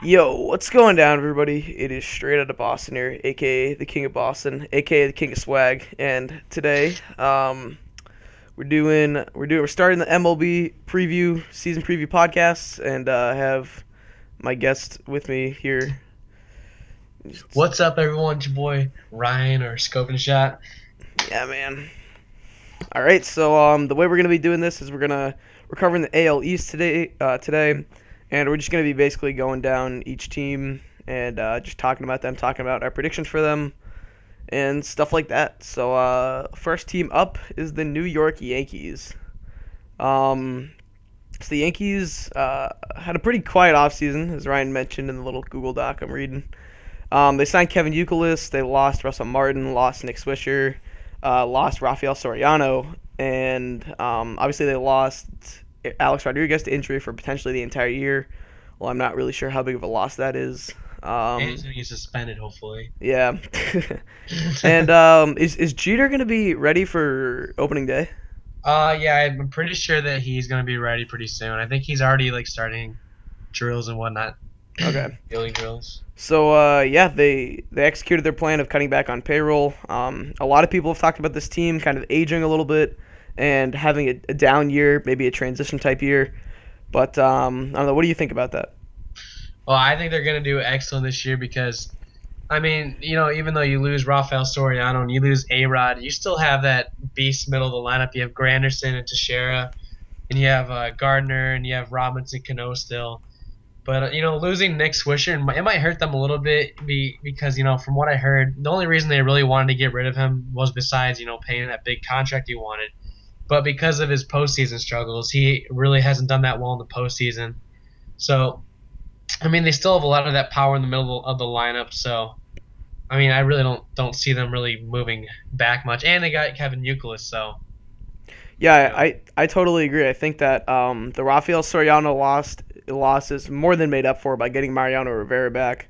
Yo, what's going down, everybody? It is straight out of Boston here, aka the King of Boston, aka the King of Swag, and today, we're starting the MLB season preview podcast, and I have my guest with me here. What's up, everyone? It's your boy Ryan or Scoping Shot. Yeah, man. All right, so the way we're gonna be doing this is we're covering the AL East today, and we're just gonna be basically going down each team and just talking about them, talking about our predictions for them, and stuff like that. So first team up is the New York Yankees. So the Yankees had a pretty quiet offseason, as Ryan mentioned in the little Google Doc I'm reading. They signed Kevin Youkilis, they lost Russell Martin, lost Nick Swisher, lost Rafael Soriano, and obviously they lost Alex Rodriguez to injury for potentially the entire year. Well, I'm not really sure how big of a loss that is. And he's gonna get suspended, hopefully. Yeah. And is Jeter going to be ready for opening day? Yeah, I'm pretty sure that he's gonna be ready pretty soon. I think he's already starting drills and whatnot. Okay. Fielding drills. So yeah, they executed their plan of cutting back on payroll. A lot of people have talked about this team kind of aging a little bit and having a down year, maybe a transition type year. But I don't know. What do you think about that? Well, I think they're gonna do excellent this year because, I mean, even though you lose Rafael Soriano and you lose A-Rod, you still have that beast middle of the lineup. You have Granderson and Teixeira, and you have Gardner, and you have Robinson Cano still. But losing Nick Swisher, it might hurt them a little bit because from what I heard, the only reason they really wanted to get rid of him was besides paying that big contract he wanted, but because of his postseason struggles, he really hasn't done that well in the postseason. So, I mean, they still have a lot of that power in the middle of the lineup. So, I mean, I really don't see them really moving back much, and they got Kevin Youkilis. So. Yeah, I totally agree. I think that the Rafael Soriano loss is more than made up for by getting Mariano Rivera back.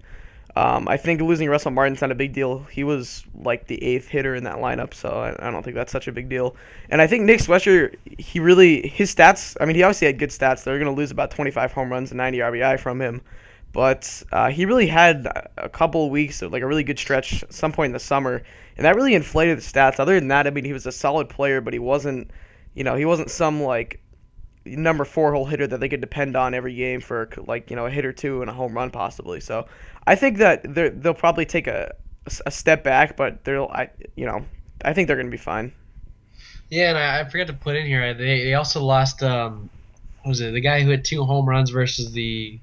I think losing Russell Martin's not a big deal. He was like the 8th hitter in that lineup, so I don't think that's such a big deal. And I think Nick Swisher, his stats, I mean, he obviously had good stats. They're going to lose about 25 home runs and 90 RBI from him. But he really had a couple of weeks of like a really good stretch at some point in the summer, and that really inflated the stats. Other than that, I mean, he was a solid player, but he wasn't some like number 4 hole hitter that they could depend on every game for a hit or two and a home run possibly. So I think that they'll probably take a step back, but I think they're going to be fine. Yeah, and I forgot to put in here, they also lost what was it, the guy who had 2 home runs versus the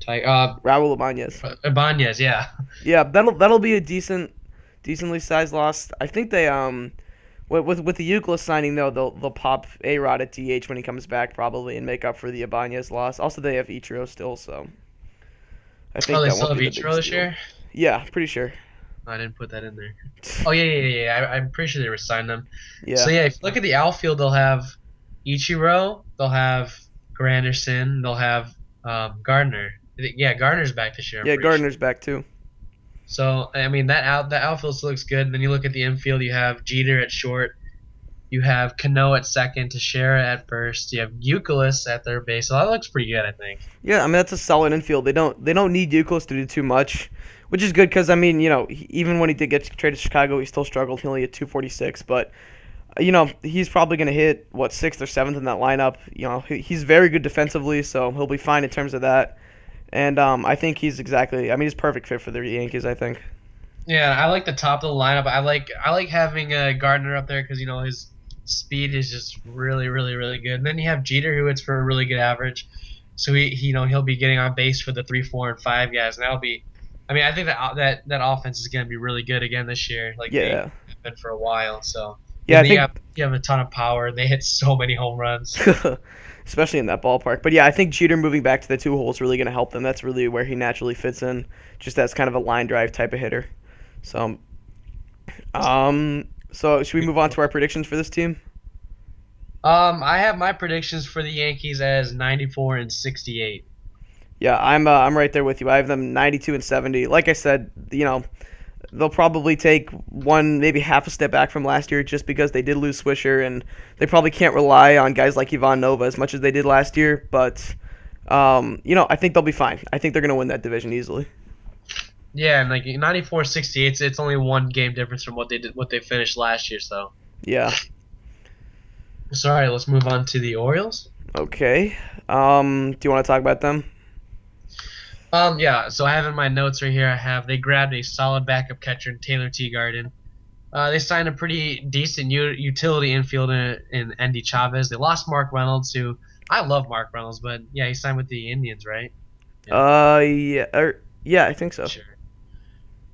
Raul Ibanez. Ibanez, yeah. Yeah, that'll be a decently sized loss. I think they with the Euclid signing though, they'll pop A-Rod at DH when he comes back probably and make up for the Ibanez loss. Also, they have Ichiro still, so I think they that still won't have be the Ichiro biggest this deal. year? Yeah, pretty sure. I didn't put that in there. Oh yeah. I'm pretty sure they resigned them. Yeah. So yeah, if you look at the outfield, they'll have Ichiro, they'll have Granderson, they'll have Gardner. Yeah, Gardner's back this year. Yeah, Gardner's back too. So I mean that outfield still looks good. And then you look at the infield, you have Jeter at short, you have Cano at second, Teixeira at first, you have Youkilis at third base. So that looks pretty good, I think. Yeah, I mean that's a solid infield. They don't need Youkilis to do too much, which is good because I mean even when he did get traded to Chicago, he still struggled. He only hit 246, but he's probably going to hit 6th or 7th in that lineup. He's very good defensively, so he'll be fine in terms of that. And I think he's he's perfect fit for the Yankees, I think. Yeah, I like the top of the lineup. I like having Gardner up there because his speed is just really, really, really good. And then you have Jeter, who hits for a really good average. So he'll be getting on base for the 3, 4, and 5 guys, and that'll be. I mean, I think that offense is going to be really good again this year. Yeah. They've been for a while. So yeah, you have a ton of power. They hit so many home runs. Especially in that ballpark. But yeah, I think Jeter moving back to the 2 hole is really going to help them. That's really where he naturally fits in, just as kind of a line drive type of hitter. So, should we move on to our predictions for this team? I have my predictions for the Yankees as 94 and 68. Yeah, I'm right there with you. I have them 92 and 70. Like I said, they'll probably take one, maybe half a step back from last year just because they did lose Swisher, and they probably can't rely on guys like Ivan Nova as much as they did last year. But I think they'll be fine. I think they're gonna win that division easily. Yeah, and like 94-68, it's only one game difference from what they finished last year. So Yeah. sorry, let's move on to the Orioles. Okay. Do you want to talk about them? Yeah. So I have in my notes right here. They grabbed a solid backup catcher in Taylor Teagarden. They signed a pretty decent utility infielder in Andy Chavez. They lost Mark Reynolds, who I love Mark Reynolds, but yeah, he signed with the Indians, right? Yeah, I think so. Sure.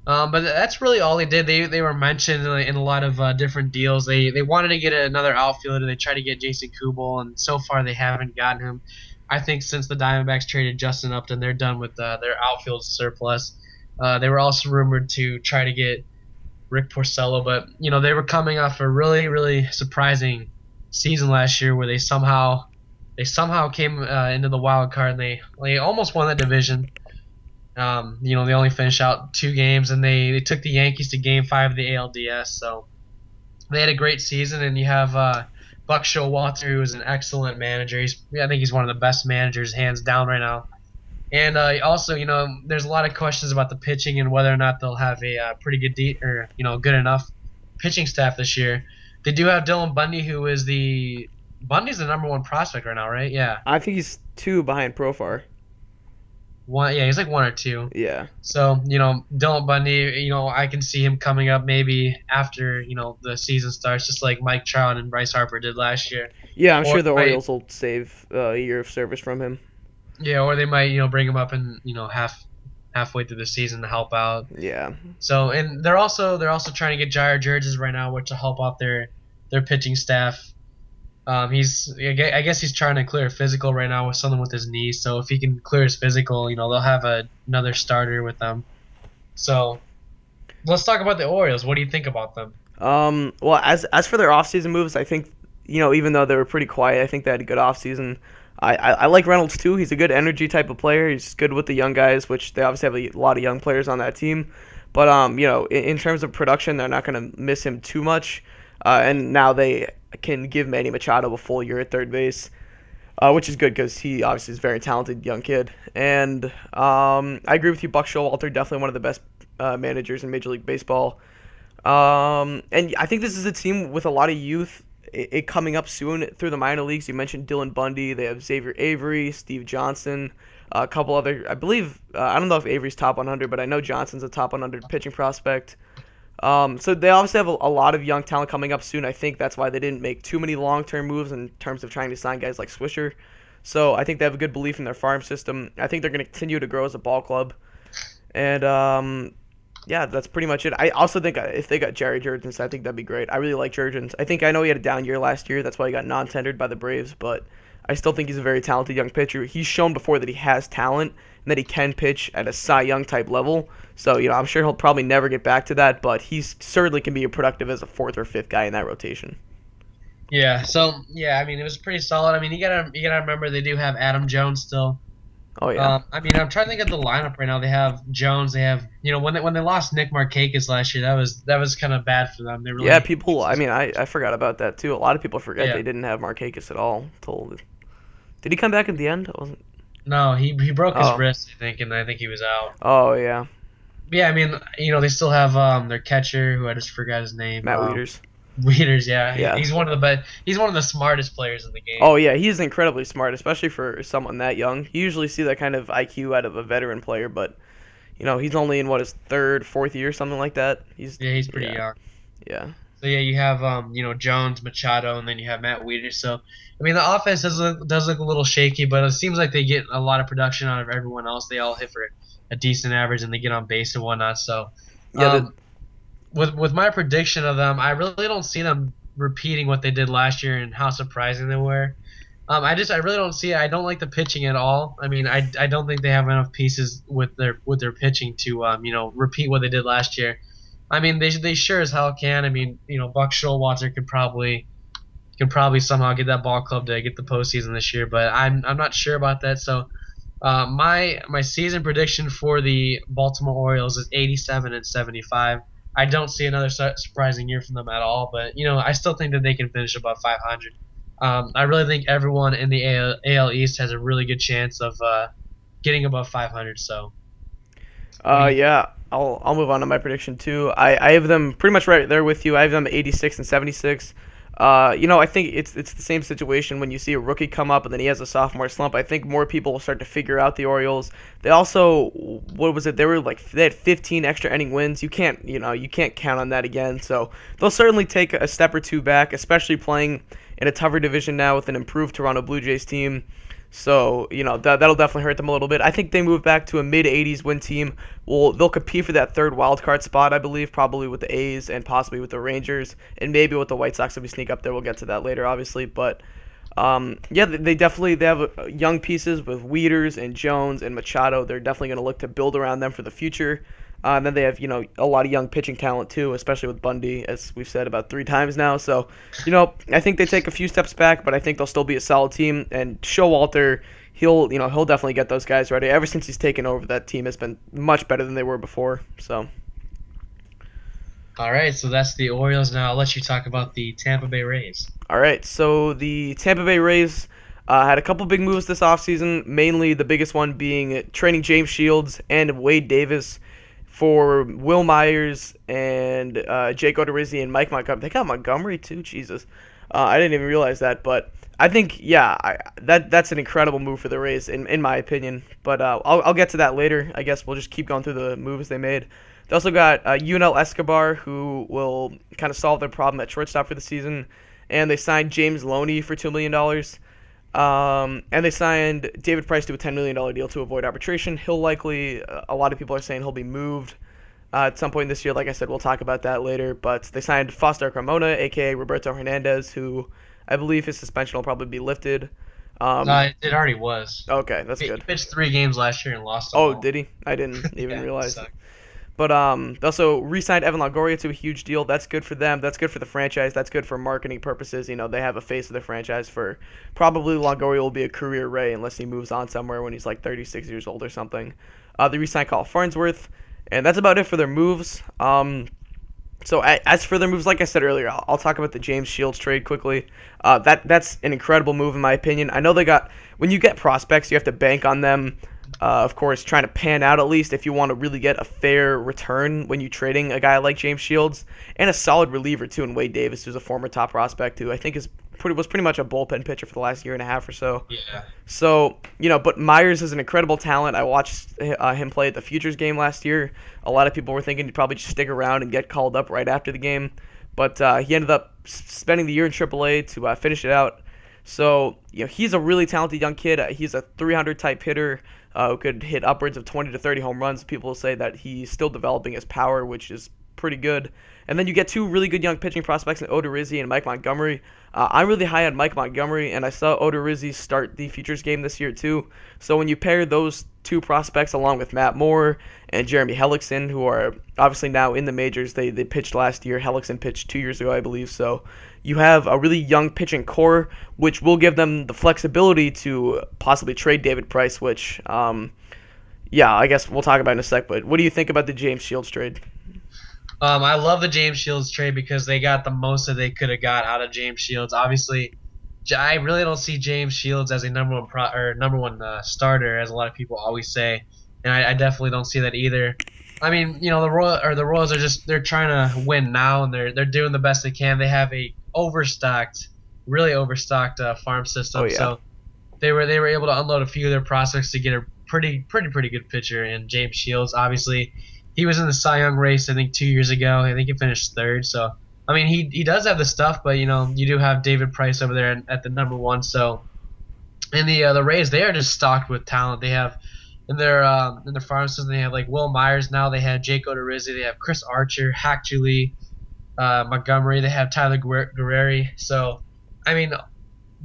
But that's really all they did. They were mentioned in a lot of different deals. They wanted to get another outfielder. They tried to get Jason Kubel, and so far they haven't gotten him. I think since the Diamondbacks traded Justin Upton, they're done with their outfield surplus. They were also rumored to try to get Rick Porcello, but they were coming off a really, really surprising season last year where they somehow came into the wild card and they almost won that division. They only finished out 2 games, and they took the Yankees to Game 5 of the ALDS. So they had a great season, and you have Buck Showalter, who is an excellent manager. I think he's one of the best managers, hands down, right now. And also, there's a lot of questions about the pitching and whether or not they'll have a pretty good good enough pitching staff this year. They do have Dylan Bundy, Bundy's the #1 prospect right now, right? Yeah. I think he's 2 behind Profar. Yeah, he's like 1 or 2. Yeah. So, Dylan Bundy, I can see him coming up maybe after, the season starts, just like Mike Trout and Bryce Harper did last year. Yeah, I'm sure the Orioles will save a year of service from him. Yeah, or they might, bring him up and, halfway through the season to help out. Yeah. So, and they're also trying to get Jair Jurges right now, which will help out their pitching staff. I guess he's trying to clear a physical right now with something with his knee. So if he can clear his physical, they'll have another starter with them. So let's talk about the Orioles. What do you think about them? Well, as for their offseason moves, I think even though they were pretty quiet, I think they had a good offseason. I like Reynolds too. He's a good energy type of player. He's good with the young guys, which they obviously have a lot of young players on that team. But in terms of production, they're not going to miss him too much. And now they can give Manny Machado a full year at third base, which is good because he obviously is a very talented young kid. And I agree with you, Buck Showalter, definitely one of the best managers in Major League Baseball. And I think this is a team with a lot of youth. It coming up soon through the minor leagues. You mentioned Dylan Bundy. They have Xavier Avery, Steve Johnson, a couple other. I believe I don't know if Avery's top 100, but I know Johnson's a top 100 pitching prospect. So they obviously have a lot of young talent coming up soon. I think that's why they didn't make too many long-term moves in terms of trying to sign guys like Swisher. So I think they have a good belief in their farm system. I think they're going to continue to grow as a ball club. And yeah, that's pretty much it. I also think if they got Jair Jurgens, I think that'd be great. I really like Jurgens. I know he had a down year last year. That's why he got non-tendered by the Braves. But I still think he's a very talented young pitcher. He's shown before that he has talent and that he can pitch at a Cy Young type level. So, I'm sure he'll probably never get back to that, but he certainly can be productive as a 4th or 5th guy in that rotation. Yeah, so, yeah, it was pretty solid. You gotta remember they do have Adam Jones still. Oh, yeah. I'm trying to think of the lineup right now. They have Jones. They have, when they lost Nick Markakis last year, that was kind of bad for them. They really people, I forgot about that, too. A lot of people forget they didn't have Markakis at all. Did he come back at the end? No, he broke his wrist, I think, and I think he was out. Oh, yeah. Yeah, they still have their catcher, who I just forgot his name. Matt Wieters. Wieters, yeah. He's one of the smartest players in the game. Oh, yeah, he's incredibly smart, especially for someone that young. You usually see that kind of IQ out of a veteran player, but, he's only in, his 3rd, 4th year, something like that. He's pretty young. Yeah. So, yeah, you have, Jones, Machado, and then you have Matt Wieters. So, the offense does look a little shaky, but it seems like they get a lot of production out of everyone else. They all hit for a decent average, and they get on base and whatnot. So, with my prediction of them, I really don't see them repeating what they did last year and how surprising they were. I really don't see it. I don't like the pitching at all. I don't think they have enough pieces with their pitching to repeat what they did last year. They sure as hell can. Buck Showalter could probably somehow get that ball club to get the postseason this year, but I'm not sure about that. So my season prediction for the Baltimore Orioles is 87-75. I don't see another surprising year from them at all, but I still think that they can finish above 500. I really think everyone in the AL East has a really good chance of getting above 500. So we Yeah, I'll move on to my prediction too. I have them pretty much right there with you. I have them 86 and 76. I think it's the same situation when you see a rookie come up and then he has a sophomore slump. I think more people will start to figure out the Orioles. They also, what was it? They had 15 extra inning wins. You can't count on that again. So they'll certainly take a step or two back, especially playing in a tougher division now with an improved Toronto Blue Jays team. So that'll definitely hurt them a little bit. I think they move back to a mid 80s win team. Well, they'll compete for that third wild card spot, I believe, probably with the A's and possibly with the Rangers and maybe with the White Sox if we sneak up there. We'll get to that later, obviously. But yeah, they have young pieces with Wieters and Jones and Machado. They're definitely going to look to build around them for the future. And then they have a lot of young pitching talent too, especially with Bundy, as we've said about 3 times now. So I think they take a few steps back, but I think they'll still be a solid team. And Showalter, he'll definitely get those guys ready. Ever since he's taken over, that team has been much better than they were before. So. All right, so that's the Orioles. Now I'll let you talk about the Tampa Bay Rays. All right, so the Tampa Bay Rays had a couple big moves this offseason, mainly the biggest one being trading James Shields and Wade Davis for Will Myers and Jake Odorizzi and Mike Montgomery. They got Montgomery too, Jesus. I didn't even realize that, but I think, that's an incredible move for the Rays, in my opinion. But I'll get to that later. I guess we'll just keep going through the moves they made. They also got Yunel Escobar, who will kind of solve their problem at shortstop for the season. And they signed James Loney for $2 million. And they signed David Price to a $10 million deal to avoid arbitration. He'll likely, a lot of people are saying he'll be moved at some point this year. Like I said, we'll talk about that later. But they signed Foster Carmona, a.k.a. Roberto Hernandez, who I believe his suspension will probably be lifted. It already was. Okay, that's He good. pitched 3 games last year and lost them Oh, all. did he? I didn't even Yeah, realize. sucked. But they also re-signed Evan Longoria to a huge deal. That's good for them. That's good for the franchise. That's good for marketing purposes. They have a face of the franchise for probably Longoria will be a career Ray unless he moves on somewhere when he's like 36 years old or something. They re-signed Kyle Farnsworth, and that's about it for their moves. So as for their moves, like I said earlier, I'll talk about the James Shields trade quickly. That's an incredible move in my opinion. I know when you get prospects, you have to bank on them. Of course, trying to pan out at least if you want to really get a fair return when you're trading a guy like James Shields and a solid reliever too in Wade Davis, who's a former top prospect who I think was pretty much a bullpen pitcher for the last year and a half or so. Yeah. So but Myers is an incredible talent. I watched him play at the Futures game last year. A lot of people were thinking he'd probably just stick around and get called up right after the game, but he ended up spending the year in AAA to finish it out. So he's a really talented young kid. He's a 300 type hitter who could hit upwards of 20 to 30 home runs. People say that he's still developing his power, which is pretty good. And then you get 2 really good young pitching prospects in Odorizzi and Mike Montgomery. I'm really high on Mike Montgomery, and I saw Odorizzi start the Futures game this year too. So when you pair those 2 prospects along with Matt Moore and Jeremy Hellickson, who are obviously now in the majors, they pitched last year. Hellickson pitched 2 years ago, I believe. So you have a really young pitching core, which will give them the flexibility to possibly trade David Price, which, I guess we'll talk about in a sec. But what do you think about the James Shields trade? I love the James Shields trade because they got the most that they could have got out of James Shields. Obviously, I really don't see James Shields as a number one starter, as a lot of people always say, and I definitely don't see that either. I mean, the Royals are they're trying to win now, and they're doing the best they can. They have a really overstocked farm system, Oh, yeah. so they were able to unload a few of their prospects to get a pretty good pitcher in James Shields. Obviously, he was in the Cy Young race I think 2 years ago. I think he finished third. So I mean, he does have the stuff, but you do have David Price over there at the number 1. So and the Rays, they are just stocked with talent. They have in their farm system, they have like Will Myers now. They have Jake Odorizzi. They have Chris Archer, Hack Julie, Montgomery. They have Tyler Guerreri. So I mean,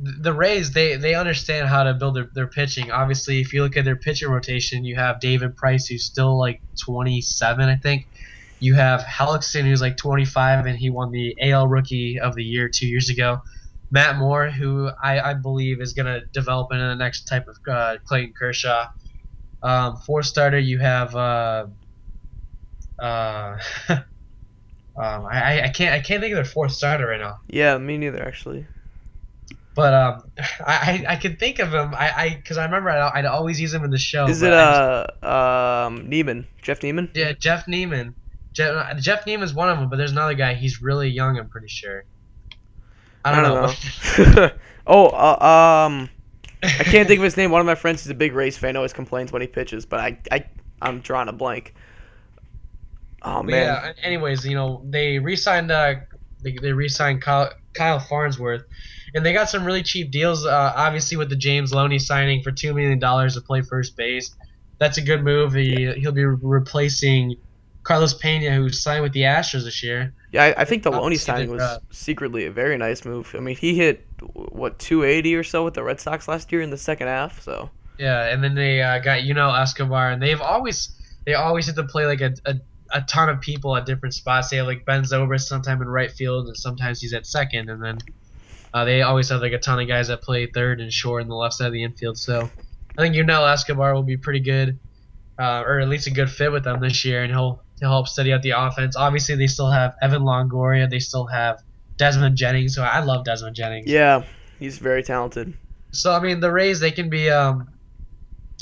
the Rays, they understand how to build their pitching. Obviously, if you look at their pitching rotation, you have David Price, who's still like 27, I think. You have Hellickson, who's like 25, and he won the AL Rookie of the Year 2 years ago. Matt Moore, who I believe is going to develop into the next type of Clayton Kershaw. Fourth starter, you have I can't think of their fourth starter right now. Yeah, me neither, actually. But I can think of him. Because I remember I'd always use him in the show. Is it But I just Neiman? Jeff Neiman? yeah, Jeff Neiman. Jeff Neiman's one of them, but there's another guy. He's really young. I'm pretty sure. I I don't don't know. know. Oh, I can't think of his name. One of my friends is a big Rays fan. Always complains when he pitches, but I'm drawing a blank. Oh But man. yeah. Anyways, they re-signed they re-signed Kyle Farnsworth, and they got some really cheap deals. Obviously with the James Loney signing for $2 million to play first base, that's a good move. He'll be replacing Carlos Pena, who signed with the Astros this year. Yeah, I think the Loney Obviously signing was secretly a very nice move. I mean, he hit what 280 or so with the Red Sox last year in the second half. So Yeah, and then they got Escobar, and they always have to play like a ton of people at different spots. They have like Ben Zobrist sometime in right field, and sometimes he's at second, and then they always have like a ton of guys that play third and short on the left side of the infield. So I think Escobar will be pretty good, or at least a good fit with them this year, and he'll help steady out the offense. Obviously, they still have Evan Longoria, they still have Desmond Jennings. So I love Desmond Jennings. yeah, he's very talented. So I mean, the Rays, they can be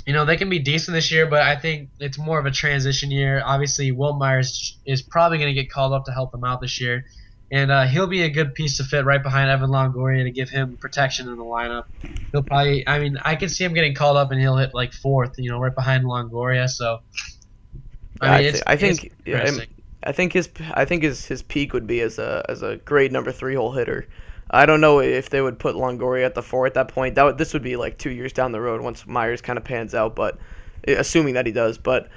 they can be decent this year, but I think it's more of a transition year. Obviously, Will Myers is probably going to get called up to help them out this year, and he'll be a good piece to fit right behind Evan Longoria to give him protection in the lineup. He'll probably, I can see him getting called up and he'll hit like fourth, right behind Longoria. So I think his peak would be as a great number 3 hole hitter. I don't know if they would put Longoria at the 4 at that point. This would be like 2 years down the road once Myers kind of pans out, but assuming that he does. But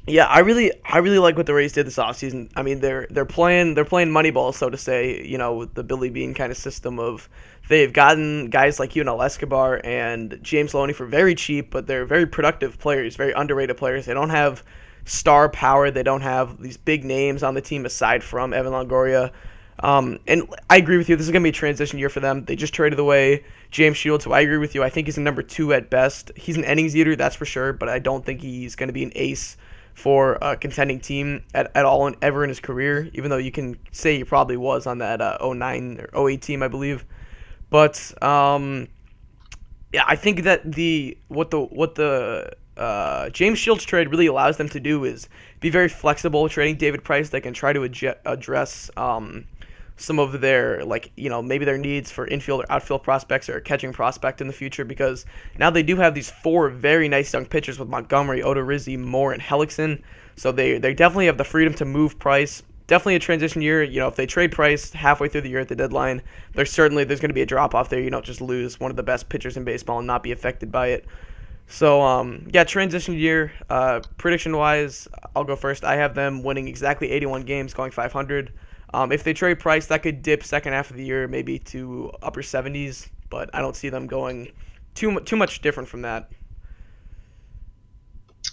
yeah, I really like what the Rays did this offseason. I mean, they're playing Moneyball, so to say. With the Billy Bean kind of system of they've gotten guys like Escobar and James Loney for very cheap, but they're very productive players, very underrated players. They don't have star power. They don't have these big names on the team aside from Evan Longoria. And I agree with you. This is going to be a transition year for them. They just traded away James Shields, so I agree with you. I think he's a number 2 at best. He's an innings eater, that's for sure, but I don't think he's going to be an ace for a contending team at all ever in his career, even though you can say he probably was on that 09 or 08 team, I believe. But yeah, I think that what the James Shields trade really allows them to do is be very flexible, trading David Price. They can try to address some of their, maybe their needs for infield or outfield prospects or a catching prospect in the future, because now they do have these 4 very nice young pitchers with Montgomery, Odorizzi, Moore, and Hellickson. So they definitely have the freedom to move Price. Definitely a transition year. If they trade Price halfway through the year at the deadline, there's going to be a drop off there. You don't just lose one of the best pitchers in baseball and not be affected by it. So, yeah, transition year. Prediction-wise, I'll go first. I have them winning exactly 81 games, going 500. If they trade Price, that could dip second half of the year maybe to upper 70s, but I don't see them going too much different from that.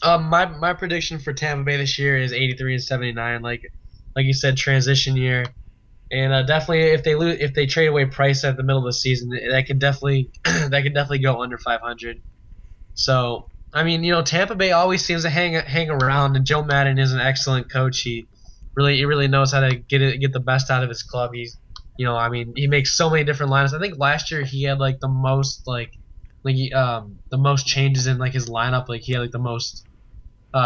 My prediction for Tampa Bay this year is 83 and 79. Like you said, transition year, and definitely if they trade away Price at the middle of the season, that could definitely go under 500. So I mean, Tampa Bay always seems to hang around, and Joe Madden is an excellent coach. He really knows how to get the best out of his club. He's he makes so many different lineups. I think last year he had like the most the most changes in like his lineup. Like he had like the most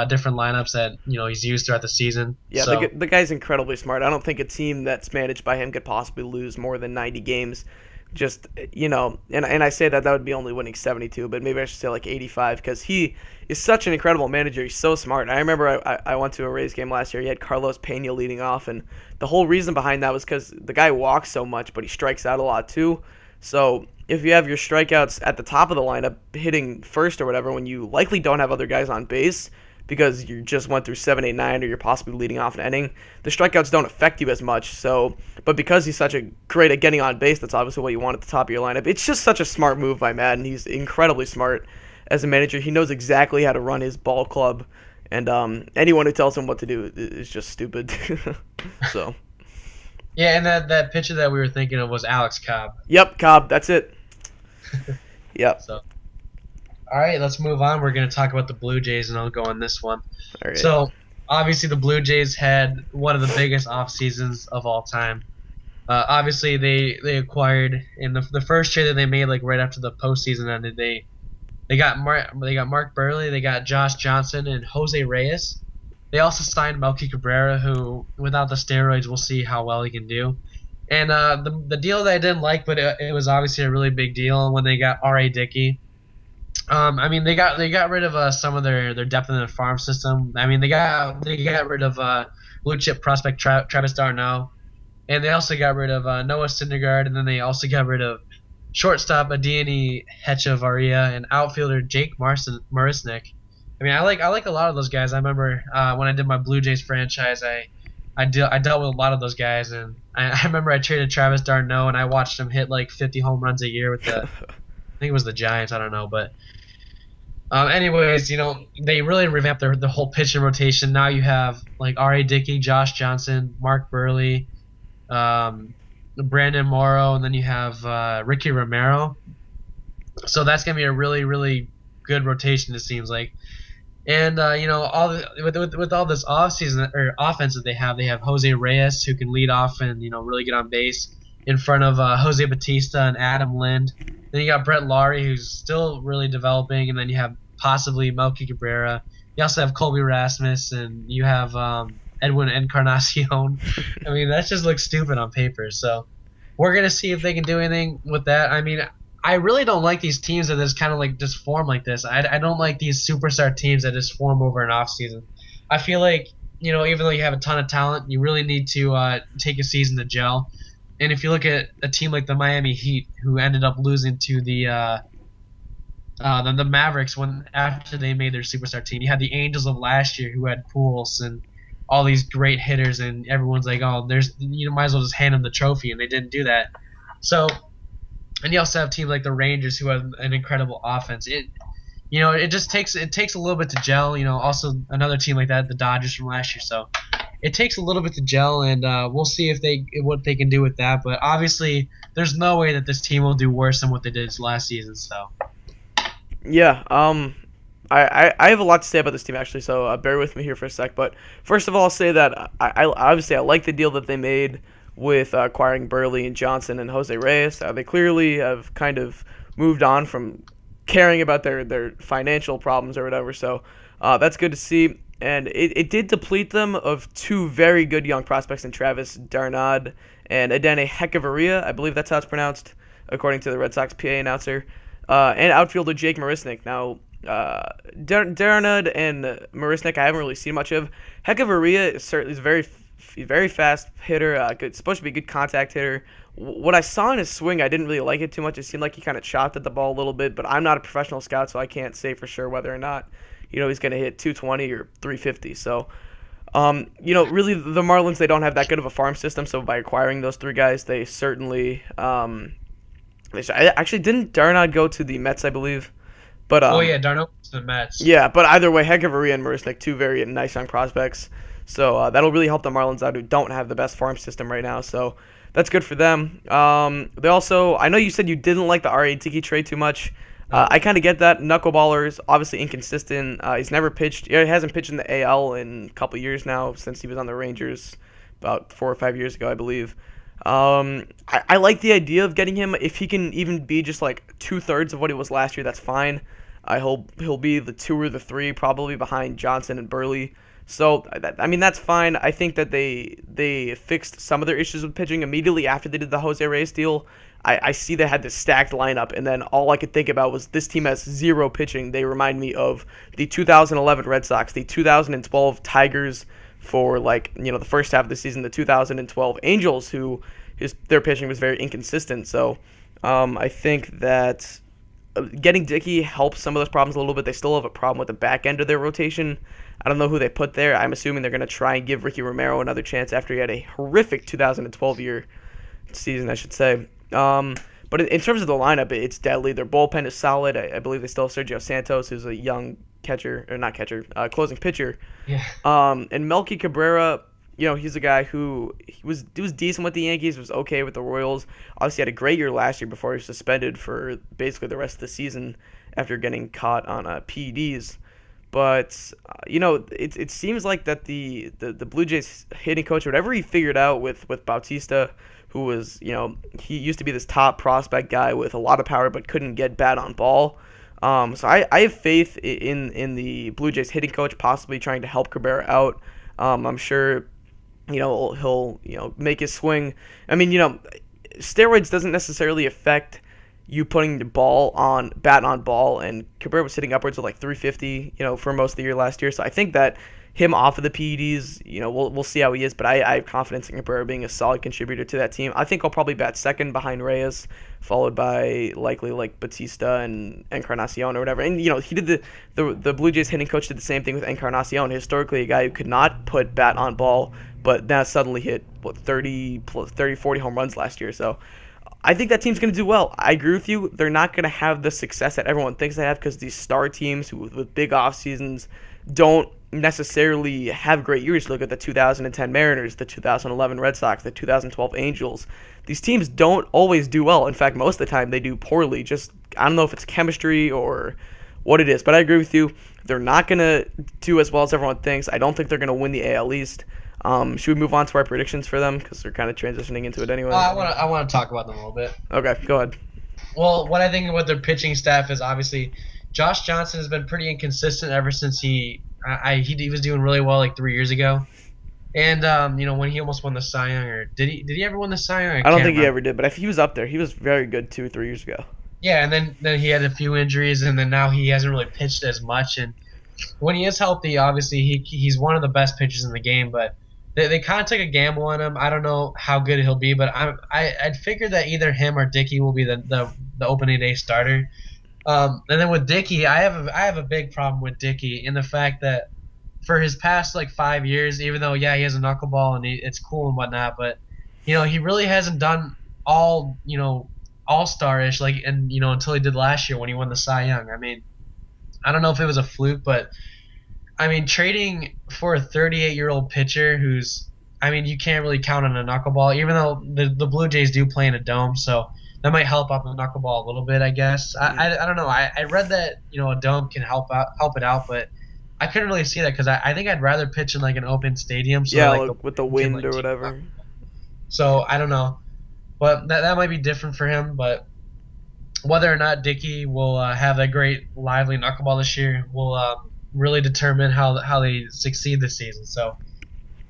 different lineups that he's used throughout the season. Yeah, so, the guy's incredibly smart. I don't think a team that's managed by him could possibly lose more than 90 games. Just and I say that would be only winning 72, but maybe I should say like 85, because he is such an incredible manager. He's so smart. I remember I went to a Rays game last year. He had Carlos Pena leading off, and the whole reason behind that was because the guy walks so much, but he strikes out a lot too. So if you have your strikeouts at the top of the lineup hitting first or whatever, when you likely don't have other guys on base because you just went through 7, 8, 9, or you're possibly leading off an inning, the strikeouts don't affect you as much. So, but because he's such a great at getting on base, that's obviously what you want at the top of your lineup. It's just such a smart move by Madden. He's incredibly smart as a manager. He knows exactly how to run his ball club, and anyone who tells him what to do is just stupid. So. Yeah, and that pitcher that we were thinking of was Alex Cobb. Yep, Cobb. That's it. Yep. So. All right, let's move on. We're going to talk about the Blue Jays, and I'll go on this one. All right. So, obviously, the Blue Jays had one of the biggest off seasons of all time. Obviously, they acquired in the first trade that they made, like right after the postseason ended. They got Mark Burley, they got Josh Johnson and Jose Reyes. They also signed Melky Cabrera, who without the steroids, we'll see how well he can do. And the deal that I didn't like, but it was obviously a really big deal when they got R.A. Dickey. I mean, they got rid of some of their depth in their farm system. I mean, they got rid of blue chip prospect Travis d'Arnaud, and they also got rid of Noah Syndergaard, and then they also got rid of shortstop Adiani Hechavarria and outfielder Jake Marisnick. I mean, I like a lot of those guys. I remember when I did my Blue Jays franchise, I dealt with a lot of those guys, and I remember I traded Travis d'Arnaud, and I watched him hit like 50 home runs a year with the I think it was the Giants. I don't know, but anyways, they really revamped the whole pitching rotation. Now you have like R.A. Dickey, Josh Johnson, Mark Burley, Brandon Morrow, and then you have Ricky Romero. So that's gonna be a really, really good rotation. It seems like, and with all this offseason or offense that they have Jose Reyes, who can lead off and really get on base in front of Jose Batista and Adam Lind. Then you got Brett Laurie, who's still really developing, and then you have possibly Melky Cabrera. You also have Colby Rasmus, and you have Edwin Encarnacion. I mean, that just looks stupid on paper. So we're gonna see if they can do anything with that. I mean, I really don't like these teams that just kind of like just form like this. I don't like these superstar teams that just form over an off season. I feel like even though you have a ton of talent, you really need to take a season to gel. And if you look at a team like the Miami Heat, who ended up losing to the Mavericks after they made their superstar team, you had the Angels of last year who had Pujols and all these great hitters, and everyone's like, oh, might as well just hand them the trophy, and they didn't do that. So, and you also have teams like the Rangers who have an incredible offense. It just takes a little bit to gel. Also another team like that, the Dodgers from last year. So it takes a little bit to gel, and we'll see what they can do with that. But obviously, there's no way that this team will do worse than what they did last season. So Yeah, I have a lot to say about this team actually, so bear with me here for a sec. But first of all, I'll say that I obviously I like the deal that they made with acquiring Burley and Johnson and Jose Reyes. They clearly have kind of moved on from caring about their financial problems or whatever. So that's good to see. And it did deplete them of two very good young prospects in Travis d'Arnaud and Adene Hechavarria. I believe that's how it's pronounced, according to the Red Sox PA announcer. And outfielder Jake Marisnick. Now, d'Arnaud and Marisnick I haven't really seen much of. Hechavarria is certainly a very fast hitter, supposed to be a good contact hitter. What I saw in his swing, I didn't really like it too much. It seemed like he kind of chopped at the ball a little bit, but I'm not a professional scout, so I can't say for sure whether or not he's going to hit 220 or 350. So, really the Marlins, they don't have that good of a farm system, so by acquiring those three guys, they certainly actually didn't d'Arnaud go to the Mets, I believe. But d'Arnaud to the Mets. Yeah, but either way, Hechavarria and Marisnick, two very nice young prospects. So that'll really help the Marlins out, who don't have the best farm system right now. So that's good for them. They also, I know you said you didn't like the R.A. Dickey trade too much. I kind of get that. Knuckleballer is obviously inconsistent. He's never pitched. He hasn't pitched in the AL in a couple years now, since he was on the Rangers about 4 or 5 years ago, I believe. I like the idea of getting him. If he can even be just like 2/3 of what he was last year, that's fine. I hope he'll be the 2 or the 3, probably behind Johnson and Burley. So, I mean, that's fine. I think that they fixed some of their issues with pitching immediately after they did the Jose Reyes deal. I see they had this stacked lineup, and then all I could think about was this team has zero pitching. They remind me of the 2011 Red Sox, the 2012 Tigers for the first half of the season, the 2012 Angels, their pitching was very inconsistent. So I think that getting Dickey helps some of those problems a little bit. They still have a problem with the back end of their rotation. I don't know who they put there. I'm assuming they're going to try and give Ricky Romero another chance after he had a horrific 2012 season, I should say. But in terms of the lineup, it's deadly. Their bullpen is solid. I believe they still have Sergio Santos, who's a young closing pitcher. Yeah. And Melky Cabrera, he's a guy who was decent with the Yankees, was okay with the Royals. Obviously had a great year last year before he was suspended for basically the rest of the season after getting caught on PEDs. But it seems like that the Blue Jays hitting coach, whatever he figured out with Bautista, who was, he used to be this top prospect guy with a lot of power but couldn't get bat on ball. So I have faith in the Blue Jays hitting coach possibly trying to help Cabrera out. I'm sure, he'll make his swing. I mean, steroids doesn't necessarily affect you putting the bat on ball, and Cabrera was hitting upwards of like 350, for most of the year last year. So I think that him off of the PEDs, we'll see how he is, but I have confidence in Cabrera being a solid contributor to that team. I think he'll probably bat second behind Reyes, followed by likely like Batista and Encarnacion or whatever. And he did the Blue Jays hitting coach did the same thing with Encarnacion, historically a guy who could not put bat on ball, but now suddenly hit 30 40 home runs last year. So I think that team's going to do well. I agree with you. They're not going to have the success that everyone thinks they have because these star teams with big off seasons don't necessarily have great years. Look at the 2010 Mariners, the 2011 Red Sox, the 2012 Angels. These teams don't always do well. In fact, most of the time they do poorly. Just, I don't know if it's chemistry or what it is, but I agree with you. They're not going to do as well as everyone thinks. I don't think they're going to win the AL East. Should we move on to our predictions for them? Because they're kind of transitioning into it anyway. I want to talk about them a little bit. Okay, go ahead. Well, what I think about their pitching staff is obviously Josh Johnson has been pretty inconsistent ever since he was doing really well like 3 years ago. And when he almost won the Cy Young, or did he ever win the Cy Young? I don't think he ever did, but he was up there. He was very good 2 or 3 years ago. Yeah, and then he had a few injuries, and then now he hasn't really pitched as much. And when he is healthy, obviously he's one of the best pitchers in the game, but they kind of took a gamble on him. I don't know how good he'll be, but I'd figure that either him or Dickey will be the opening day starter. And then with Dickey, I have a big problem with Dickey in the fact that for his past like 5 years, even though he has a knuckleball and it's cool and whatnot, but he really hasn't done all all-star-ish until he did last year when he won the Cy Young. I mean, I don't know if it was a fluke, but I mean, trading for a 38-year-old pitcher who's, you can't really count on a knuckleball, even though the Blue Jays do play in a dome, so that might help out the knuckleball a little bit, I guess. I don't know. I read that a dome can help it out, but I couldn't really see that because I think I'd rather pitch in like an open stadium. So with the wind or whatever. So I don't know, but that might be different for him. But whether or not Dickey will have a great lively knuckleball this year will really determine how they succeed this season. So,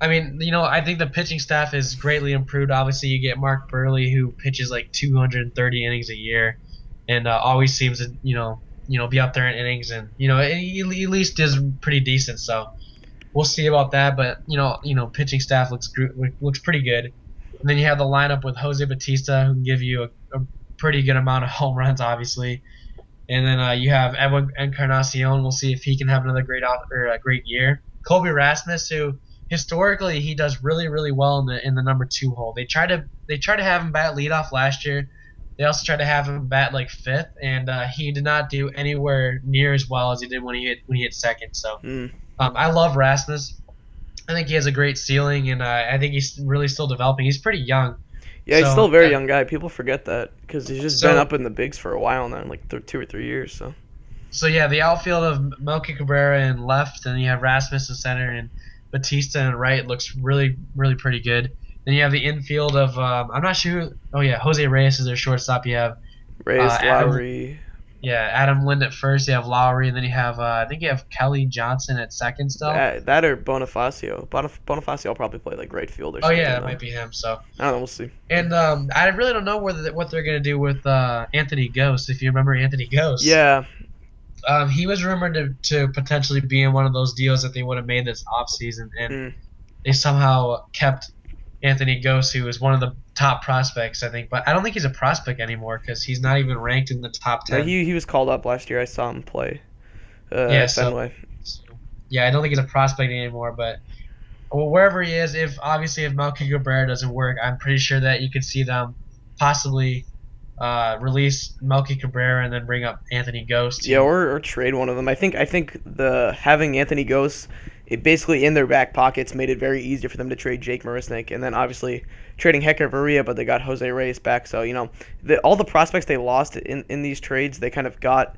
I mean, I think the pitching staff is greatly improved. Obviously, you get Mark Burley, who pitches like 230 innings a year, and always seems to be up there in innings, and he at least is pretty decent. So we'll see about that. But pitching staff looks pretty good. And then you have the lineup with Jose Batista, who can give you a pretty good amount of home runs, obviously. And then you have Edwin Encarnacion. We'll see if he can have another great year. Kobe Rasmus, who historically he does really, really well in the number 2 hole. They try to have him bat leadoff last year. They also tried to have him bat like 5th, and he did not do anywhere near as well as he did when he hit second. So I love Rasmus. I think he has a great ceiling, and I think he's really still developing. He's pretty young. Yeah, he's still a very young guy. People forget that because he's just been up in the bigs for a while now, like 2 or 3 years. So yeah, the outfield of Melky Cabrera in left, and you have Rasmus in center, and Batista in right looks really, really pretty good. Then you have the infield of I'm not sure who. Oh yeah, Jose Reyes is their shortstop. You have Reyes, Lowry. Adam Lind at first. You have Lowry, and then you have I think you have Kelly Johnson at second still. That or Bonifacio. Bonifacio will probably play like right field or something. Oh yeah, that might be him. So I don't know. We'll see. And I really don't know what they're gonna do with Anthony Ghost. If you remember Anthony Ghost. Yeah. He was rumored to potentially be in one of those deals that they would have made this offseason, and they somehow kept Anthony Ghost, who is one of the top prospects, I think. But I don't think he's a prospect anymore because he's not even ranked in the top 10. He was called up last year. I saw him play at Fenway. Yeah, I don't think he's a prospect anymore. But wherever he is, if Melky Cabrera doesn't work, I'm pretty sure that you could see them possibly release Melky Cabrera and then bring up Anthony Ghost. Yeah, or trade one of them. I think the having Anthony Ghost, it basically in their back pockets made it very easy for them to trade Jake Marisnick, and then obviously trading Hector Varela, but they got Jose Reyes back. So all the prospects they lost in these trades, they kind of got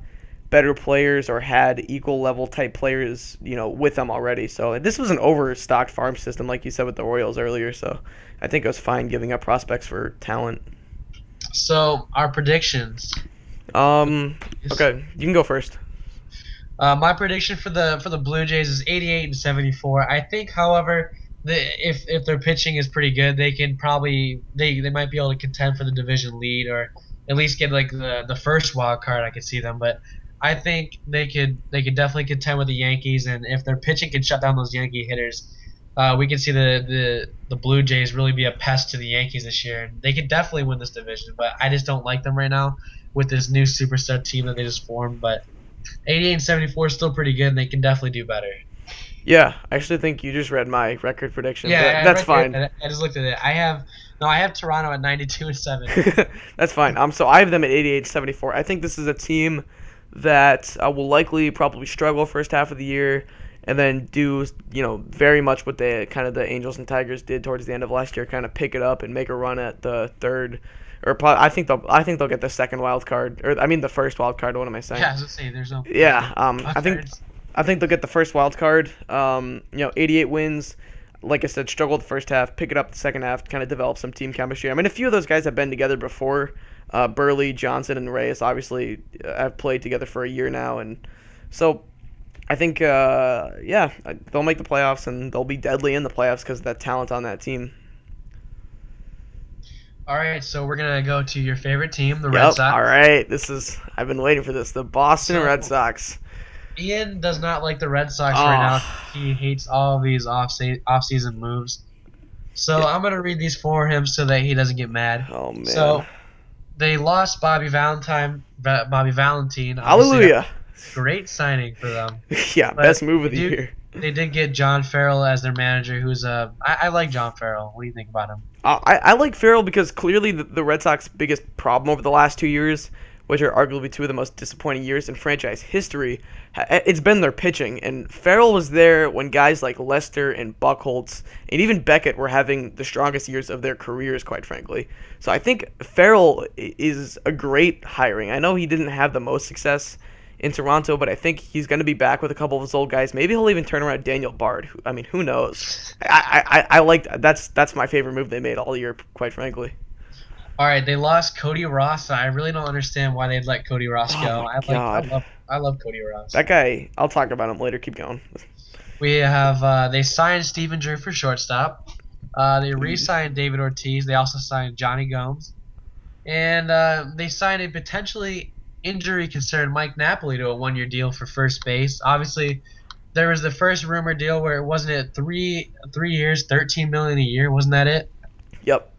better players or had equal level type players, with them already. So this was an overstocked farm system, like you said with the Orioles earlier. So I think it was fine giving up prospects for talent. So our predictions. Okay, you can go first. My prediction for the Blue Jays is 88 and 74. I think, however, if their pitching is pretty good, they can probably they might be able to contend for the division lead, or at least get like the first wild card. I could see them, but I think they could definitely contend with the Yankees, and if their pitching can shut down those Yankee hitters, we can see the Blue Jays really be a pest to the Yankees this year, and they could definitely win this division. But I just don't like them right now with this new superstar team that they just formed. But 88 and 74 is still pretty good, and they can definitely do better. Yeah, I actually think you just read my record prediction. Yeah, that's fine. I just looked at it. I have Toronto at 92 and 7. That's fine. So I have them at 88 74. I think this is a team that will likely probably struggle first half of the year, and then do very much what the Angels and Tigers did towards the end of last year, kind of pick it up and make a run at the third. Or I think they'll get the second wild card, or I mean the first wild card. What am I saying? Yeah, I was gonna say there's no. Yeah, I think they'll get the first wild card. 88 wins. Like I said, struggled the first half, pick it up the second half, kind of develop some team chemistry. I mean, a few of those guys have been together before. Burley, Johnson, and Reyes obviously have played together for a year now, and so I think they'll make the playoffs, and they'll be deadly in the playoffs because of that talent on that team. All right, so we're gonna go to your favorite team, the Red Sox. All right, I've been waiting for this. The Boston Red Sox. Ian does not like the Red Sox right now. He hates all of these off-season moves. So I'm gonna read these for him so that he doesn't get mad. Oh man. So they lost Bobby Valentine. Hallelujah. Great signing for them. Yeah, But best move of the year. They did get John Farrell as their manager, who's I like John Farrell. What do you think about him? I like Farrell because clearly the Red Sox' biggest problem over the last 2 years, which are arguably two of the most disappointing years in franchise history, it's been their pitching. And Farrell was there when guys like Lester and Buchholz and even Beckett were having the strongest years of their careers, quite frankly. So I think Farrell is a great hiring. I know he didn't have the most success in Toronto, but I think he's going to be back with a couple of his old guys. Maybe he'll even turn around Daniel Bard. Who knows? I like that's my favorite move they made all year, quite frankly. All right, they lost Cody Ross. I really don't understand why they'd let Cody Ross go. I love Cody Ross. That guy, I'll talk about him later. Keep going. We have they signed Steven Drew for shortstop. They re-signed David Ortiz. They also signed Johnny Gomes, and they signed a potentially injury concerned Mike Napoli to a 1-year deal for first base. Obviously, there was the first rumor deal where it wasn't it 3 years, $13 million a year. Wasn't that it? Yep.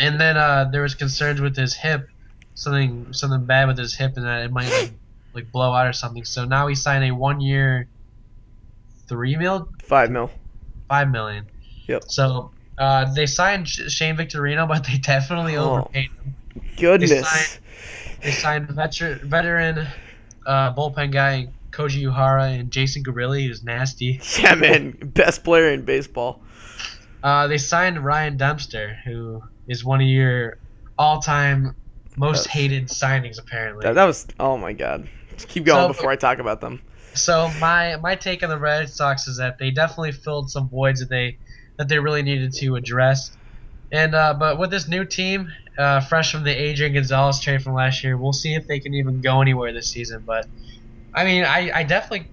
And then there was concerns with his hip, something bad with his hip, and that it might like blow out or something. So now he signed a 1-year, $3 million, $5 million. Yep. So they signed Shane Victorino, but they definitely overpaid him. Goodness. They signed veteran bullpen guy Koji Uhara and Jason Gurilli, who's nasty. Yeah, man, best player in baseball. They signed Ryan Dempster, who is one of your all-time most hated signings, apparently. That was, oh my God. Just keep going before I talk about them. So my take on the Red Sox is that they definitely filled some voids that they really needed to address. And but with this new team, fresh from the Adrian Gonzalez trade from last year, we'll see if they can even go anywhere this season. But I mean, I definitely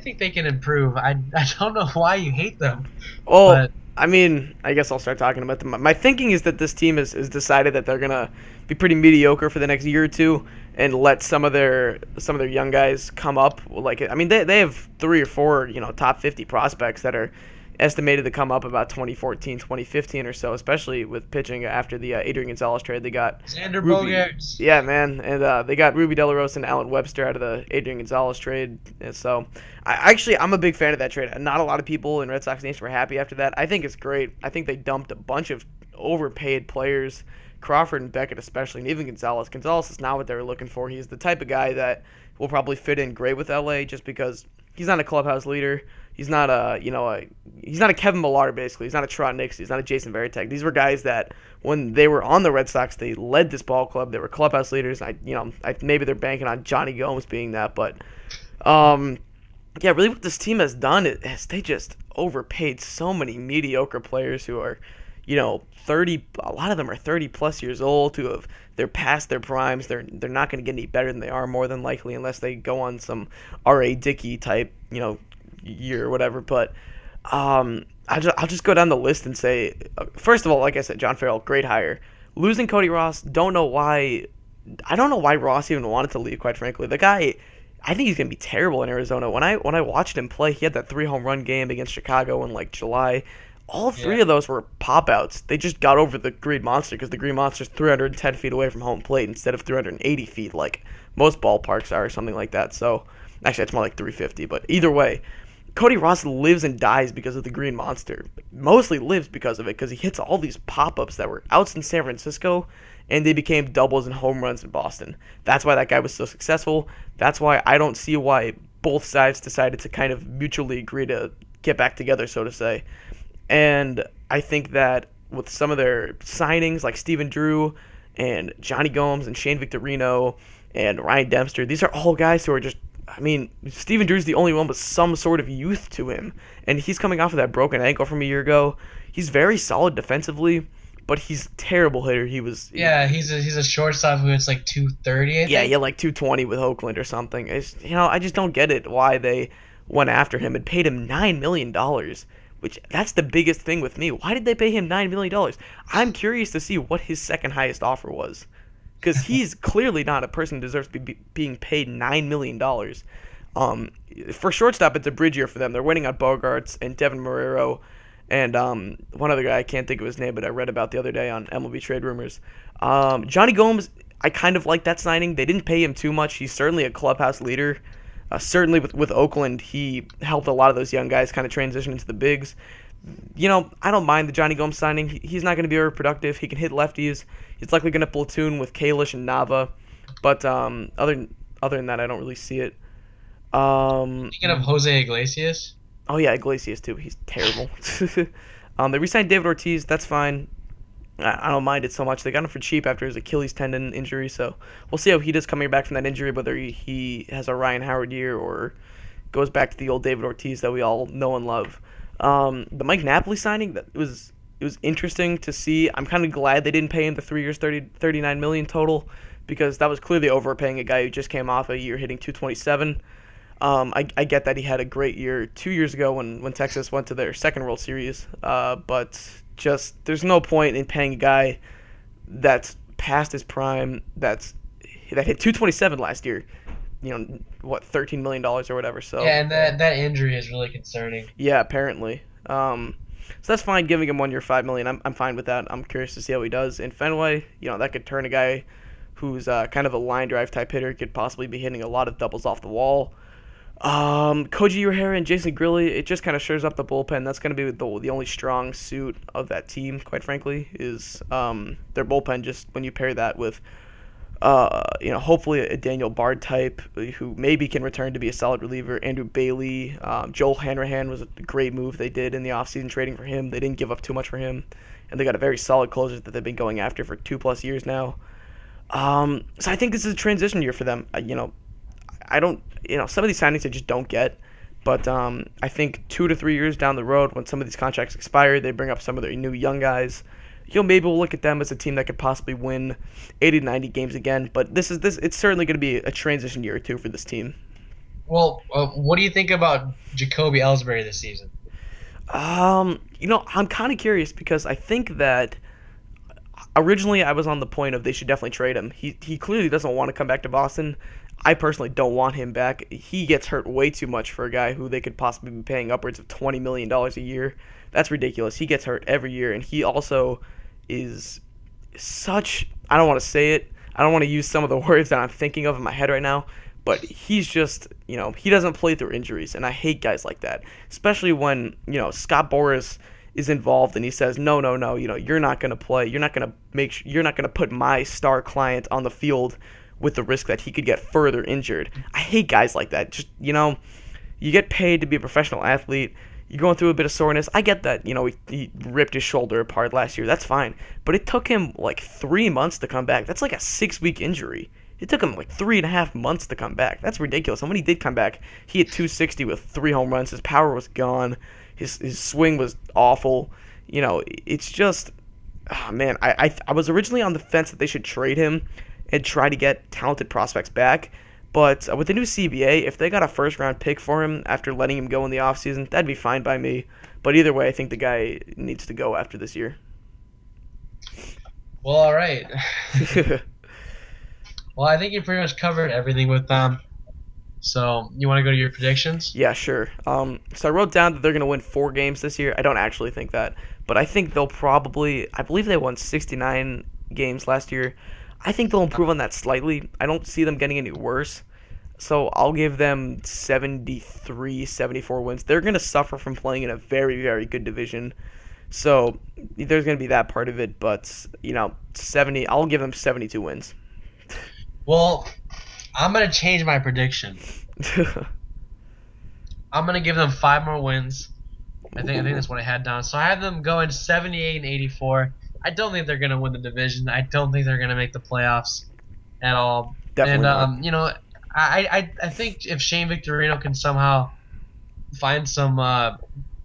think they can improve. I don't know why you hate them. Well, I mean, I guess I'll start talking about them. My thinking is that this team has decided that they're gonna be pretty mediocre for the next year or two, and let some of their young guys come up. They have 3 or 4 top 50 prospects that are estimated to come up about 2014, 2015 or so, especially with pitching after the Adrian Gonzalez trade. They got Xander Bogaerts. Yeah, man. And they got Ruby De La Rosa and Alan Webster out of the Adrian Gonzalez trade. And so I'm a big fan of that trade. Not a lot of people in Red Sox Nation were happy after that. I think it's great. I think they dumped a bunch of overpaid players, Crawford and Beckett especially, and even Gonzalez. Gonzalez is not what they were looking for. He's the type of guy that will probably fit in great with LA just because he's not a clubhouse leader. He's not he's not a Kevin Millar basically. He's not a Trot Nix. He's not a Jason Varitek. These were guys that when they were on the Red Sox, they led this ball club. They were clubhouse leaders. Maybe they're banking on Johnny Gomes being that, but yeah, really what this team has done is they just overpaid so many mediocre players who are, 30. A lot of them are 30 plus years old they're past their primes. They're not going to get any better than they are more than likely unless they go on some R.A. Dickey type, year or whatever. But I'll just go down the list and say, first of all, like I said, John Farrell, great hire. Losing Cody Ross, don't know why. I don't know why Ross even wanted to leave. Quite frankly, the guy, I think he's gonna be terrible in Arizona. When I watched him play, he had that 3 home run game against Chicago in like July. All three of those were pop outs. They just got over the Green Monster because the Green Monster's 310 feet away from home plate instead of 380 feet like most ballparks are or something like that. So actually, it's more like 350. But either way, Cody Ross lives and dies because of the Green Monster. Mostly lives because of it because he hits all these pop-ups that were outs in San Francisco and they became doubles and home runs in Boston. That's why that guy was so successful. That's why I don't see why both sides decided to kind of mutually agree to get back together, so to say. And I think that with some of their signings like Steven Drew and Johnny Gomes and Shane Victorino and Ryan Dempster, these are all guys who are just, Steven Drew's the only one with some sort of youth to him. And he's coming off of that broken ankle from a year ago. He's very solid defensively, but he's a terrible hitter. He's a shortstop who hits like 230, I think. Yeah, like 220 with Oakland or something. I just don't get it why they went after him and paid him $9 million, which that's the biggest thing with me. Why did they pay him $9 million? I'm curious to see what his second highest offer was. Because he's clearly not a person who deserves to be being paid $9 million. For shortstop, it's a bridge year for them. They're waiting on Bogarts and Devin Marrero and one other guy, I can't think of his name, but I read about the other day on MLB Trade Rumors. Johnny Gomes, I kind of like that signing. They didn't pay him too much. He's certainly a clubhouse leader. Certainly with Oakland, he helped a lot of those young guys kind of transition into the bigs. I don't mind the Johnny Gomes signing. He's not going to be very productive. He can hit lefties. He's likely going to platoon with Kalish and Nava. But other than that, I don't really see it. Speaking of Jose Iglesias. Oh, yeah, Iglesias, too. He's terrible. They re-signed David Ortiz. That's fine. I don't mind it so much. They got him for cheap after his Achilles tendon injury, so we'll see how he does coming back from that injury, whether he has a Ryan Howard year or goes back to the old David Ortiz that we all know and love. The Mike Napoli signing, it was interesting to see. I'm kind of glad they didn't pay him the 3 years, $39 million total, because that was clearly overpaying a guy who just came off a year hitting 227. I get that he had a great year 2 years ago when Texas went to their second World Series, but just there's no point in paying a guy that's past his prime that hit 227 last year. $13 million or whatever. So yeah, and that injury is really concerning. Yeah, apparently. So that's fine. Giving him 1 year, $5 million. I'm fine with that. I'm curious to see how he does in Fenway. That could turn a guy who's kind of a line drive type hitter, could possibly be hitting a lot of doubles off the wall. Koji Uehara and Jason Grilli, it just kind of shores up the bullpen. That's going to be the only strong suit of that team, quite frankly, is their bullpen. Just when you pair that with, hopefully a Daniel Bard type who maybe can return to be a solid reliever. Andrew Bailey, Joel Hanrahan was a great move they did in the offseason trading for him. They didn't give up too much for him, and they got a very solid closer that they've been going after for 2+ years now. So I think this is a transition year for them. I don't, some of these signings I just don't get, but I think 2 to 3 years down the road, when some of these contracts expire, they bring up some of their new young guys. Maybe we'll look at them as a team that could possibly win 80 to 90 games again. But it's certainly going to be a transition year or two for this team. Well, what do you think about Jacoby Ellsbury this season? I'm kind of curious because I think that originally I was on the point of they should definitely trade him. He clearly doesn't want to come back to Boston. I personally don't want him back. He gets hurt way too much for a guy who they could possibly be paying upwards of $20 million a year. That's ridiculous. He gets hurt every year, and he also is such, I don't want to say it, I don't want to use some of the words that I'm thinking of in my head right now, but he's just, he doesn't play through injuries, and I hate guys like that, especially when, Scott Boras is involved and he says, no, you're not going to play. You're not going to put my star client on the field with the risk that he could get further injured. I hate guys like that. Just, You get paid to be a professional athlete. You're going through a bit of soreness. I get that, he ripped his shoulder apart last year. That's fine. But it took him like 3 months to come back. That's like a 6-week injury. It took him like 3.5 months to come back. That's ridiculous. And when he did come back, he hit 260 with 3 home runs. His power was gone. His swing was awful. It's just, oh man, I was originally on the fence that they should trade him and try to get talented prospects back. But with the new CBA, if they got a first-round pick for him after letting him go in the offseason, that'd be fine by me. But either way, I think the guy needs to go after this year. Well, all right. Well, I think you pretty much covered everything with them. So you want to go to your predictions? Yeah, sure. So I wrote down that they're going to win 4 games this year. I don't actually think that. But I think they'll probably – I believe they won 69 games last year. I think they'll improve on that slightly. I don't see them getting any worse. So I'll give them 73, 74 wins. They're going to suffer from playing in a very, very good division. So there's going to be that part of it. But, 70. I'll give them 72 wins. Well, I'm going to change my prediction. I'm going to give them 5 more wins. I think that's what I had down. So I have them going 78 and 84. I don't think they're going to win the division. I don't think they're going to make the playoffs at all. Definitely and I think if Shane Victorino can somehow find some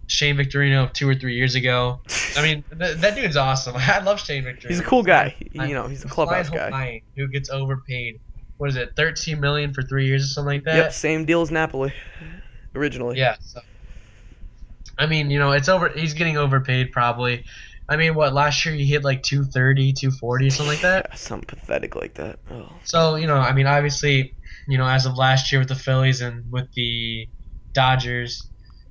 Shane Victorino of 2 or 3 years ago. I mean, that dude's awesome. I love Shane Victorino. He's a cool guy. He's a clubhouse guy who gets overpaid. What is it, $13 million for 3 years or something like that? Yep, same deal as Napoli originally. Yeah. So, I mean, it's over. He's getting overpaid probably. I mean, last year he hit like 230, 240, something like that? Yeah, something pathetic like that. Oh. So, I mean, obviously, as of last year with the Phillies and with the Dodgers,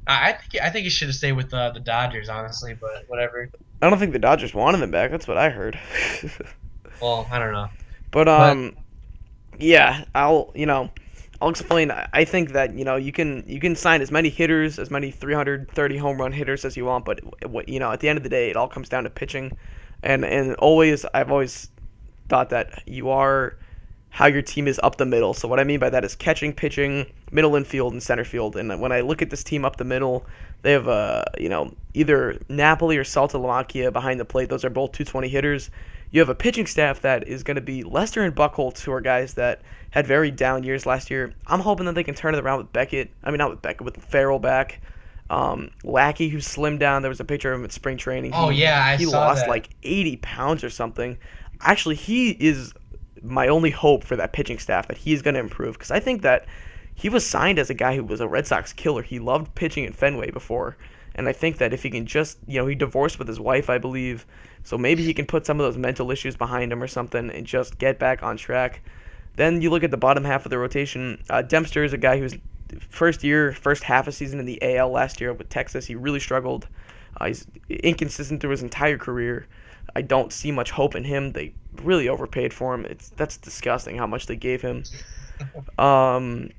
I think he should have stayed with the Dodgers, honestly, but whatever. I don't think the Dodgers wanted him back. That's what I heard. Well, I don't know. But yeah, I'll explain. I think that you can sign as many hitters, as many 330 home run hitters as you want, but at the end of the day, it all comes down to pitching, and I've always thought that you are how your team is up the middle. So what I mean by that is catching, pitching, middle infield, and center field. And when I look at this team up the middle, they have either Napoli or Saltalamacchia behind the plate. Those are both 220 hitters. You have a pitching staff that is going to be Lester and Buchholz, who are guys that had very down years last year. I'm hoping that they can turn it around with Beckett. I mean, not with Beckett, with Farrell back. Lackey, who slimmed down. There was a picture of him at spring training. He lost that. like 80 pounds or something. Actually, he is my only hope for that pitching staff, that he's going to improve, because I think that he was signed as a guy who was a Red Sox killer. He loved pitching at Fenway before, and I think that if he can just, he divorced with his wife, I believe, so maybe he can put some of those mental issues behind him or something and just get back on track. Then you look at the bottom half of the rotation. Dempster is a guy who's first half of season in the AL last year with Texas. He really struggled. He's inconsistent through his entire career. I don't see much hope in him. They really overpaid for him. That's disgusting how much they gave him. And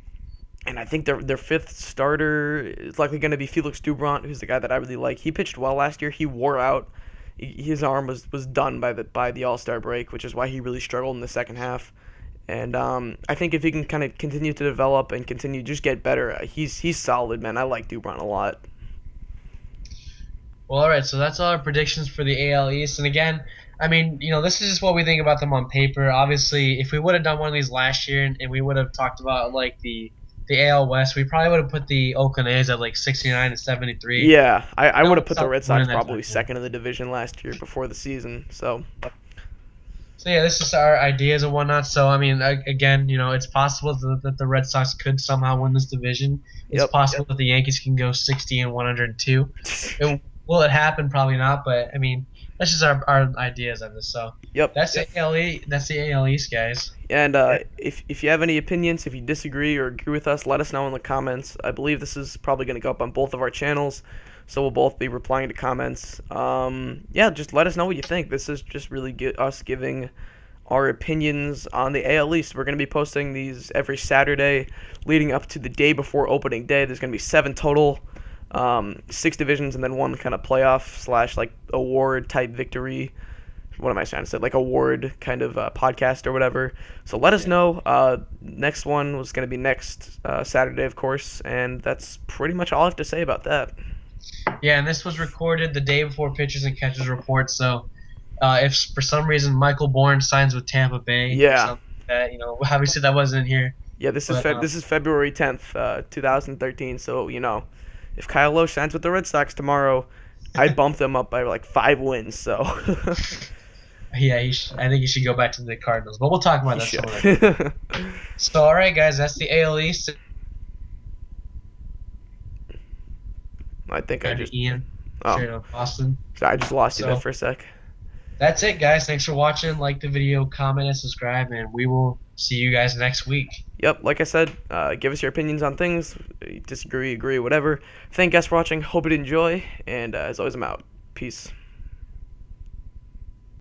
I think their fifth starter is likely going to be Felix Doubront, who's the guy that I really like. He pitched well last year. He wore out. His arm was done by the All-Star break, which is why he really struggled in the second half. And I think if he can kind of continue to develop and continue to just get better, he's solid, man. I like Doubront a lot. Well, all right, so that's all our predictions for the AL East. And again, I mean, this is just what we think about them on paper. Obviously, if we would have done one of these last year and we would have talked about like the AL West, we probably would have put the Oakland A's at like 69 and 73. Yeah, I would have put the Red Sox probably second in the division last year before the season. So yeah, this is our ideas and whatnot. So I mean, again, it's possible that the Red Sox could somehow win this division. It's possible that the Yankees can go 60 and 102. Will it happen? Probably not. But I mean, that's just our ideas on this. So that's the AL East, guys. And if you have any opinions, if you disagree or agree with us, let us know in the comments. I believe this is probably going to go up on both of our channels, so we'll both be replying to comments. Just let us know what you think. This is just really us giving our opinions on the AL East. We're going to be posting these every Saturday leading up to the day before opening day. There's going to be 7 total. 6 divisions and then one kind of playoff / like award type victory what am I trying to say? Like award kind of podcast or whatever. So let us know. Next one was going to be next Saturday, of course, and that's pretty much all I have to say about that. Yeah, and this was recorded the day before pitchers and catchers report. So if for some reason Michael Bourne signs with Tampa Bay, or Yeah. something like that, obviously that wasn't in here. Yeah, this But, is February 10th, 2013. So if Kyle Loesch signs with the Red Sox tomorrow, I bump them up by like 5 wins. So Yeah, I think he should go back to the Cardinals. But we'll talk about that some other time. should. So, all right, guys, that's the AL East. I think I just Ian, straight out of Boston. I just lost you there So- for a sec. That's it, guys. Thanks for watching. Like the video, comment, and subscribe, and we will see you guys next week. Yep, like I said, give us your opinions on things. Disagree, agree, whatever. Thank you guys for watching. Hope you enjoy, and as always, I'm out. Peace.